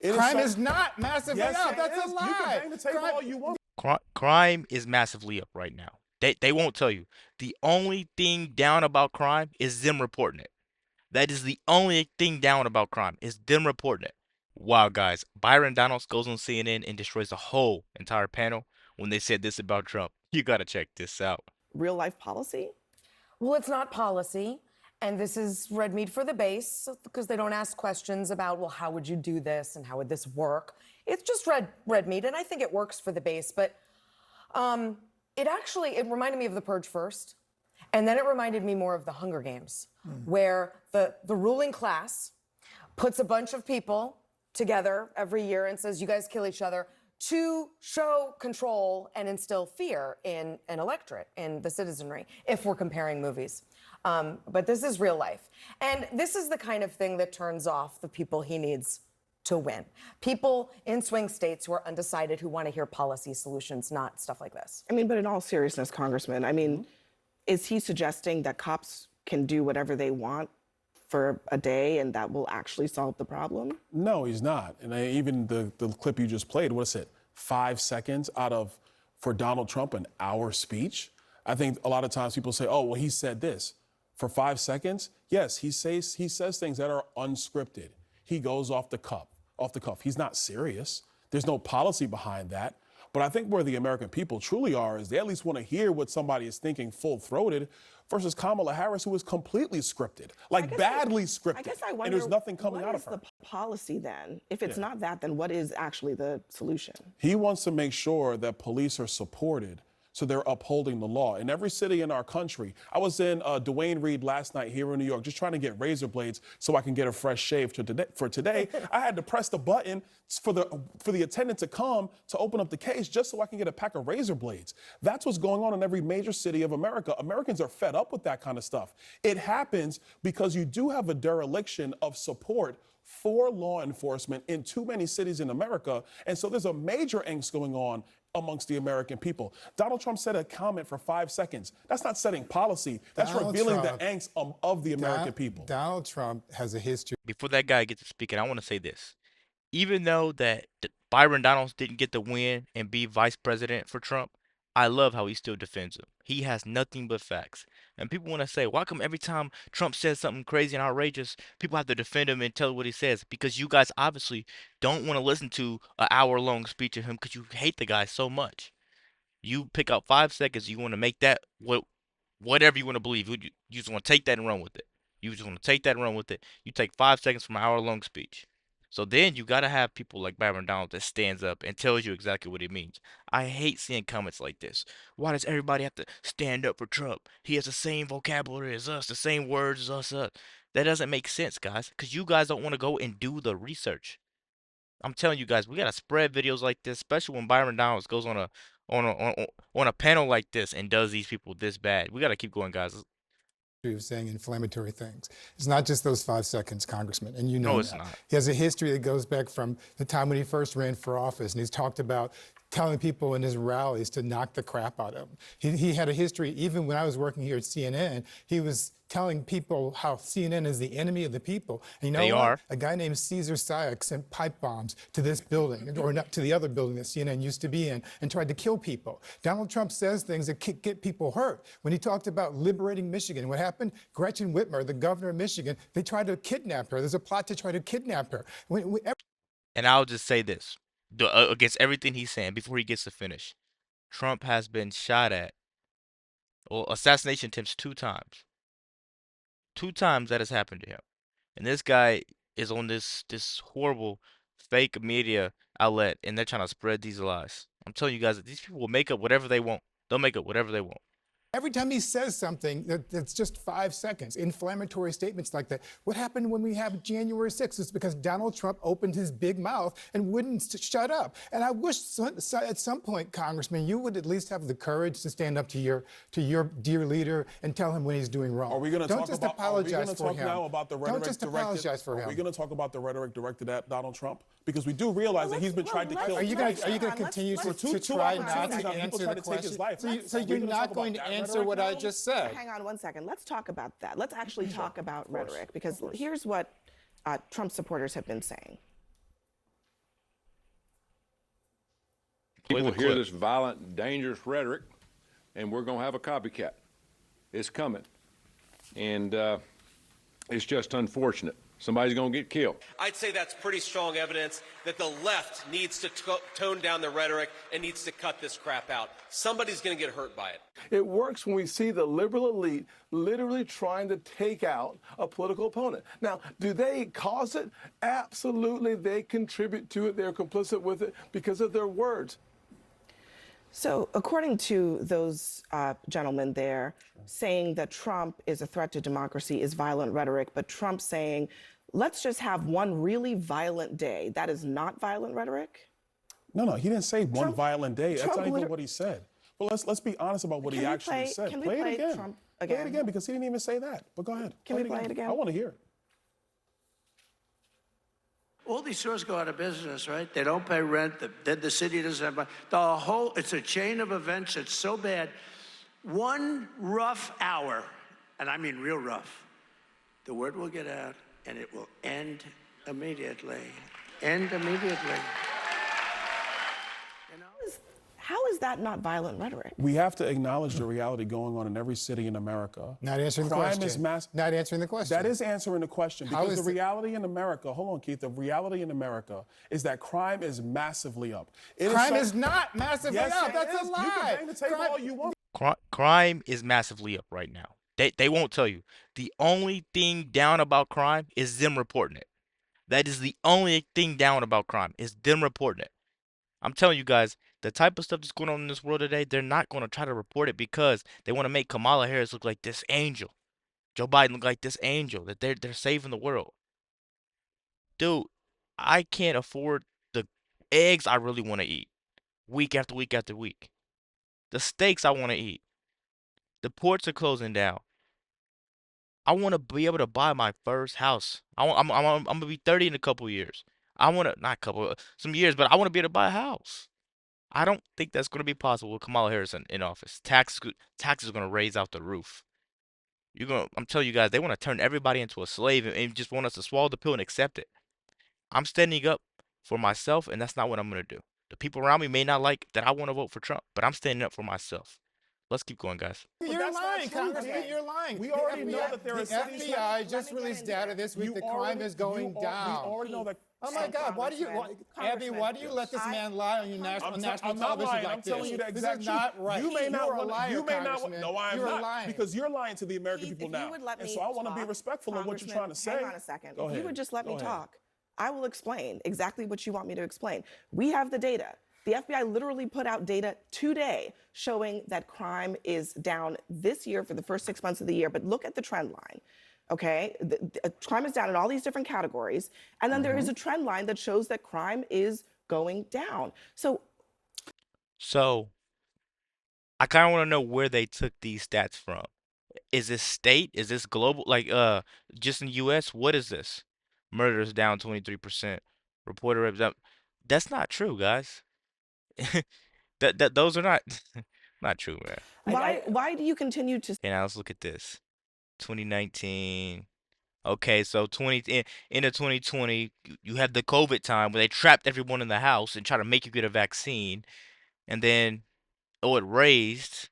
Crime is not massively Yes, up. it That's is. a lie. You can bang the table all you want. Crime is massively up right now. They won't tell you. The only thing down about crime is them reporting it. That is the only thing down about crime is them reporting it. Wow, guys, Byron Donalds goes on CNN and destroys the whole entire panel when they said this about Trump. You gotta check this out. Real life policy? Well, it's not policy. And this is red meat for the base because they don't ask questions about, well, how would you do this and how would this work? It's just red meat, and I think it works for the base. But it reminded me of The Purge first, and then it reminded me more of the Hunger Games, where the ruling class puts a bunch of people together every year and says, you guys kill each other, to show control and instill fear in an electorate, in the citizenry, if we're comparing movies. But this is real life. And this is the kind of thing that turns off the people he needs to win. People in swing states who are undecided, who want to hear policy solutions, not stuff like this. I mean, but in all seriousness, Congressman, I mean, is he suggesting that cops can do whatever they want for a day and that will actually solve the problem? No, he's not. And even the clip you just played, what's it, 5 seconds out of, for Donald Trump, an hour speech? I think a lot of times people say, oh, well, he said this. For 5 seconds, yes, he says things that are unscripted. He goes off the cuff. He's not serious. There's no policy behind that. But I think where the American people truly are is they at least want to hear what somebody is thinking full-throated versus Kamala Harris, who is completely scripted, like badly scripted. I guess I wonder, and there's nothing coming out of her. What is the policy then? If it's not that, then what is actually the solution? He wants to make sure that police are supported so they're upholding the law. In every city in our country, I was in Duane Reade last night here in New York, just trying to get razor blades so I can get a fresh shave for today. I had to press the button for the attendant to come to open up the case just so I can get a pack of razor blades. That's what's going on in every major city of America. Americans are fed up with that kind of stuff. It happens because you do have a dereliction of support for law enforcement in too many cities in America. And so there's a major angst going on amongst the American people. Donald Trump said a comment for 5 seconds. That's not setting policy. That's revealing the angst of the American people. Donald Trump has a history. Before that guy gets to speaking, I want to say this. Even though that Byron Donalds didn't get the win and be vice president for Trump, I love how he still defends him. He has nothing but facts. And people want to say, why come every time Trump says something crazy and outrageous, people have to defend him and tell what he says? Because you guys obviously don't want to listen to an hour-long speech of him because you hate the guy so much. You pick out 5 seconds, you want to make that whatever you want to believe. You just want to take that and run with it. You just want to take that and run with it. You take 5 seconds from an hour-long speech. So then you got to have people like Byron Donalds that stands up and tells you exactly what it means. I hate seeing comments like this. Why does everybody have to stand up for Trump? He has the same vocabulary as us, the same words as us. That doesn't make sense, guys, because you guys don't want to go and do the research. I'm telling you guys, we got to spread videos like this, especially when Byron Donalds goes on a panel like this and does these people this bad. We got to keep going, guys. Of saying inflammatory things. It's not just those 5 seconds, Congressman, and you know No, it's that. not. He has a history that goes back from the time when he first ran for office, and he's talked about telling people in his rallies to knock the crap out of him. He had a history, even when I was working here at CNN, he was telling people how CNN is the enemy of the people. And you know what? A guy named Caesar Sayak sent pipe bombs to this building, or not to the other building that CNN used to be in, and tried to kill people. Donald Trump says things that get people hurt. When he talked about liberating Michigan, what happened? Gretchen Whitmer, the governor of Michigan, they tried to kidnap her. There's a plot to try to kidnap her. And I'll just say this, against everything he's saying before he gets to finish. Trump has been shot at, or assassination attempts 2 times. 2 times that has happened to him. And this guy is on this horrible fake media outlet, and they're trying to spread these lies. I'm telling you guys that these people will make up whatever they want. They'll make up whatever they want. Every time he says something that's just 5 seconds, inflammatory statements like that. What happened when we have January 6th? It's because Donald Trump opened his big mouth and wouldn't shut up. And I wish at some point, Congressman, you would at least have the courage to stand up to your dear leader and tell him when he's doing wrong. Are we going to talk just about? apologize Are we going to for talk him. now about the rhetoric Don't just directed? apologize for him. Are we going to talk about the rhetoric directed at Donald Trump? Because we do realize that he's been trying to kill. Are you going to continue to try not to answer the question? So you're not going to answer what I just said. Hang on 1 second. Let's talk about that. Let's actually talk about rhetoric, because here's what Trump supporters have been saying. Play People the hear clip. this violent, dangerous rhetoric, and we're going to have a copycat. It's coming. And it's just unfortunate. Somebody's going to get killed. I'd say that's pretty strong evidence that the left needs to tone down the rhetoric and needs to cut this crap out. Somebody's going to get hurt by it. It works when we see the liberal elite literally trying to take out a political opponent. Now, do they cause it? Absolutely, they contribute to it. They're complicit with it because of their words. So, according to those gentlemen there, saying that Trump is a threat to democracy is violent rhetoric, but Trump saying, let's just have one really violent day, that is not violent rhetoric? No, he didn't say one violent day. That's not even liter- what he said. But let's be honest about what he actually said. Can we Play play it again. Trump Play it again? again because he didn't even say that. But go ahead. Can we play it again? I want to hear it. All these stores go out of business, right? They don't pay rent. Then the city doesn't have money. It's a chain of events that's so bad. One rough hour, and I mean real rough, the word will get out and it will end immediately. End immediately. You know? How is that not violent rhetoric? We have to acknowledge the reality going on in every city in America. Not answering the Crime question. is mass. Not answering the question. That is answering the question How because is the it- reality in America, hold on, Keith, the reality in America is that crime is massively up. It Crime so- is not massively Yes, up. it That's is. a You lie. can bang the table Crime- all you want. Crime is massively up right now. They won't tell you. The only thing down about crime is them reporting it. That is the only thing down about crime is them reporting it. I'm telling you guys, the type of stuff that's going on in this world today, they're not going to try to report it because they want to make Kamala Harris look like this angel. Joe Biden look like this angel, that they're saving the world. Dude, I can't afford the eggs I really want to eat week after week after week. The steaks I want to eat. The ports are closing down. I want to be able to buy my first house. I'm going to be 30 in a couple of years. I want to, not couple, some years, but I want to be able to buy a house. I don't think that's going to be possible with Kamala Harris in office. Taxes are going to raise out the roof. I'm telling you guys, they want to turn everybody into a slave and just want us to swallow the pill and accept it. I'm standing up for myself, and that's not what I'm going to do. The people around me may not like that I want to vote for Trump, but I'm standing up for myself. Let's keep going, guys. You're that's not lying, true, Congressman. man. You're lying. We The already FBI know that there are the cities FBI that- just released data this week. The crime is going down. We already know that. Oh my God! Why do you, Abby? Why do you let this man lie on your national I'm not television lying. like I'm telling you the this? exact This is not truth. right. You may not You're a want. liar, You may not. Congressman. No, I am You're not. lying. Because you're lying to the American Keith, people if now. you would let And me so I want to be talk, respectful of what you're trying to say. Hang on a second. Go If ahead. you would just let Go me ahead. talk, I will explain exactly what you want me to explain. We have the data. The FBI literally put out data today showing that crime is down this year for the first 6 months of the year. But look at the trend line. Okay, crime is down in all these different categories, and then there is a trend line that shows that crime is going down. So I kind of want to know where they took these stats from. Is this state? Is this global? Like, just in the U.S.? What is this? Murders down 23%. Reporter rapes up. That's not true, guys. Those are not not true, man. why do you continue to Okay, now let's look at this. 2019. Okay, so into 2020, you have the COVID time where they trapped everyone in the house and try to make you get a vaccine, and then it raised.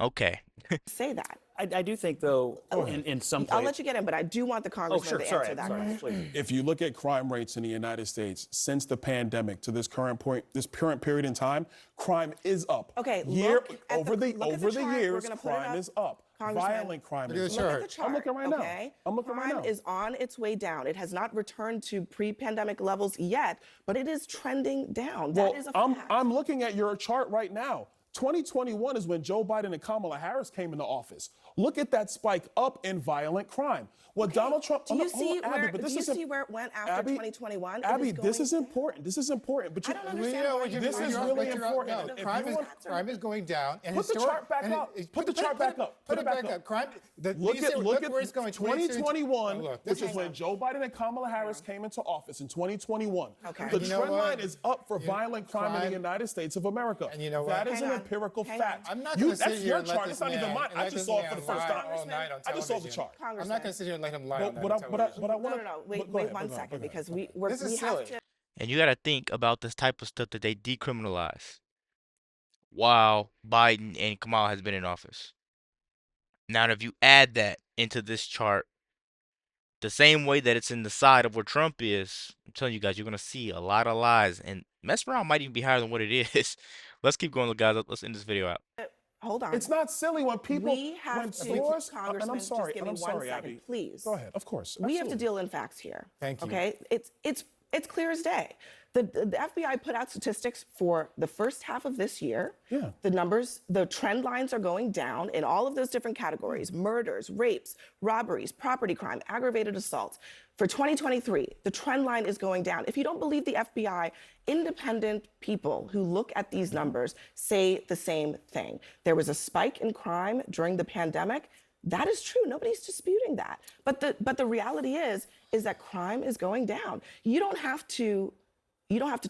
Okay. say that? I do think, though, in some I'll places. let you get in, but I do want the Oh, congressman sure. to Sorry. answer that Sorry. question. Please. If you look at crime rates in the United States since the pandemic to this current point, this current period in time, crime is up. Okay, Year look at over the- the look at over the the chart. We're years, gonna put it crime up. is up. Congressman, Violent crime look at is the up. chart. Look at the chart. I'm looking right now. Okay? I'm looking right Crime now. is on its way down. It has not returned to pre-pandemic levels yet, but it is trending down. Well, That is a I'm fact. looking at your chart right now. 2021 is when Joe Biden and Kamala Harris came into office. Look at that spike up in violent crime. What Donald Trump. Do you hold on, see Abby, where? but this Do you isn't- see where it went after Abby, 2021? It Abby, is this going is important. This is important. But I don't you, understand know why what you- This is really important. No, If crime, you is, want- crime is going down. And Put the chart back and up. Put the chart back up. Put it back up. Crime. Look at where it's going. 2021, Oh, look, which this is when Joe Biden and Kamala Harris came into office in 2021. Okay. The And you know trend what? line is up for violent crime in the crime- United States of America. And you know what? That is Hang an on. empirical Hang fact. on. I'm not going to sit That's here your and let chart. this It's not man, even mine. and I let just this saw it man for the first lie time. all night on I just saw the television. chart. I'm not going to sit here and let him lie on But I television. want No, to. wait, Go wait ahead, one go ahead, second go ahead. because we This is have silly. to. And you got to think about this type of stuff that they decriminalize while Biden and Kamala has been in office. Now, if you add that into this chart, the same way that it's in the side of where Trump is, I'm telling you guys, you're gonna see a lot of lies, and mess around might even be higher than what it is. Let's keep going, guys. Let's end this video out. Hold on. It's not silly when people, We have when to, stores, and Congressman, I'm sorry, just give and me I'm one sorry, second, Abby. please. Go ahead, of course. We have to absolutely. deal in facts here. Thank you. Okay, it's clear as day. The FBI put out statistics for the first half of this year. Yeah. The numbers, the trend lines are going down in all of those different categories: murders, rapes, robberies, property crime, aggravated assaults. For 2023, the trend line is going down. If you don't believe the FBI, independent people who look at these numbers say the same thing. There was a spike in crime during the pandemic. That is true. Nobody's disputing that. But the reality is that crime is going down. You don't have to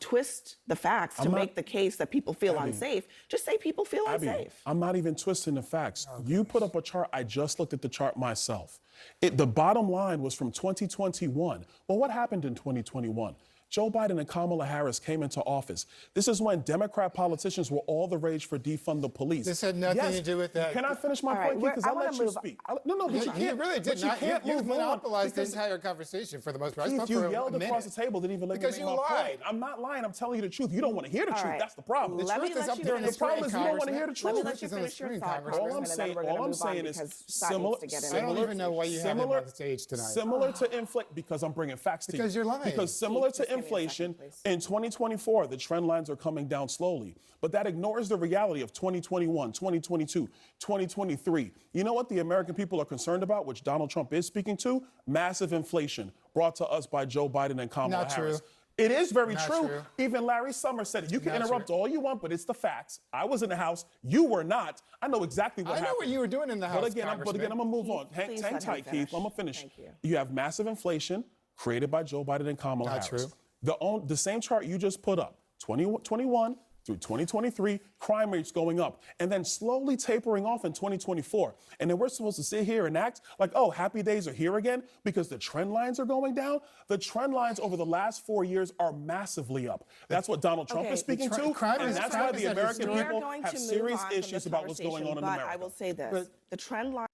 twist the facts to make the case that people feel unsafe. Just say people feel unsafe. I'm not even twisting the facts. You put up a chart. I just looked at the chart myself. The bottom line was from 2021. Well, what happened in 2021? Joe Biden and Kamala Harris came into office. This is when Democrat politicians were all the rage for defund the police. This had nothing to do with that. Can I finish my point, Keith? Because I let you speak. No, but you can't. You really did not. can't You move on monopolized the because- entire conversation for the most part. I Keith, spoke you for a yelled across the minute. table, didn't even let Because me make you my lied. point. I'm not lying. I'm telling you the truth. You don't want to hear the truth. right. That's the problem. Let me truth is let up you there on finish the screen, The problem is you don't want to hear the Let me truth. let you It's on the finish your screen, thought, Congressman. All I'm Congressman, and then saying, we're going all I'm to move on saying is because Scott similar. needs to get in. I don't even know why you have him on the stage tonight. Similar to inflation, because I'm bringing facts to you. Because you're lying. Because similar Keith, to just give me a inflation, second, please. in 2024, the trend lines are coming down slowly. But that ignores the reality of 2021, 2022, 2023. You know what the American people are concerned about, which Donald Trump is speaking to? Massive inflation brought to us by Joe Biden and Kamala Not Harris. true. It is very Not true. true. Even Larry Summers said it. You can Not interrupt true. all you want, but it's the facts. I was in the House. You were not. I know exactly what I know happened. what you were doing in the House, But again, I'm Congressman. going to move on. Keith, Hang please let him tight, Keith. finish. I'm going to finish. Thank you. You have massive inflation created by Joe Biden and Kamala Not Harris. true. The same chart you just put up, 2021 through 2023, crime rates going up, and then slowly tapering off in 2024. And then we're supposed to sit here and act like, oh, happy days are here again because the trend lines are going down. The trend lines over the last 4 years are massively up. That's what Donald Trump Okay. is speaking to, crime and is- that's crime why is the at American historic- people We're going have to move serious on from issues this about what's going on in conversation, America. But I will say this. But- The trend line.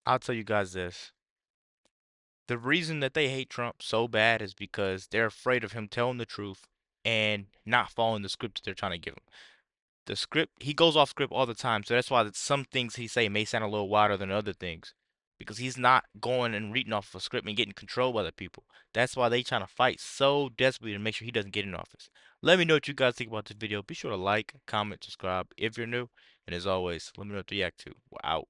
I'll tell you guys this. The reason that they hate Trump so bad is because they're afraid of him telling the truth and not following the script that they're trying to give him. The script, he goes off script all the time, so that's why some things he say may sound a little wilder than other things, because he's not going and reading off of a script and getting control by the people. That's why they trying to fight so desperately to make sure he doesn't get in office. Let me know what you guys think about this video. Be sure to like, comment, subscribe if you're new, and as always, let me know what to react to. We're out.